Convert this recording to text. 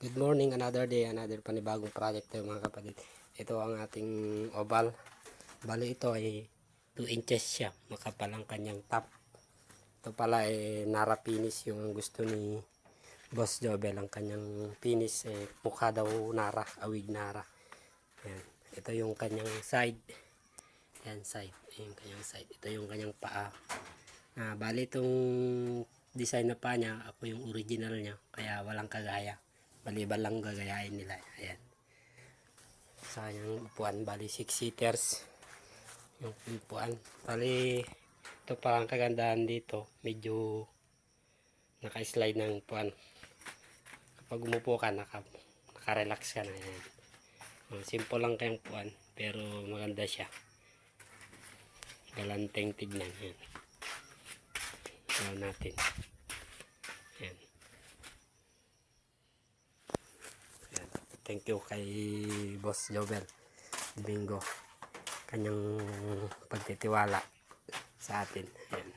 Good morning, another day, another panibagong project tayo mga kapatid. Ito ang ating oval. Bali ito ay 2 inches siya. Makapal ang kanyang top. Ito pala ay Nara finish yung gusto ni Boss Jobel. Ang kanyang finish mukha daw Nara, awig Nara. Yan. Ito yung kanyang side. Yan side. Yung kanyang side. Ito yung kanyang paa. Bali itong design na paa niya, ako yung original niya. Kaya walang kagaya. Baliban lang gagayain nila. Ayan. Sa kanyang upuan. Bali 6 seaters. Yung upuan. Bali ito parang kagandahan dito. Medyo naka-slide ng upuan. Kapag umupo ka, naka-relax ka na. Ayan. Simple lang kayong upuan. Pero maganda siya. Galanteng tignan. Ayan. Ayan natin. Ayan. Thank you kay Boss Jobel Domingo kanyang pagtitiwala sa atin. Ayan.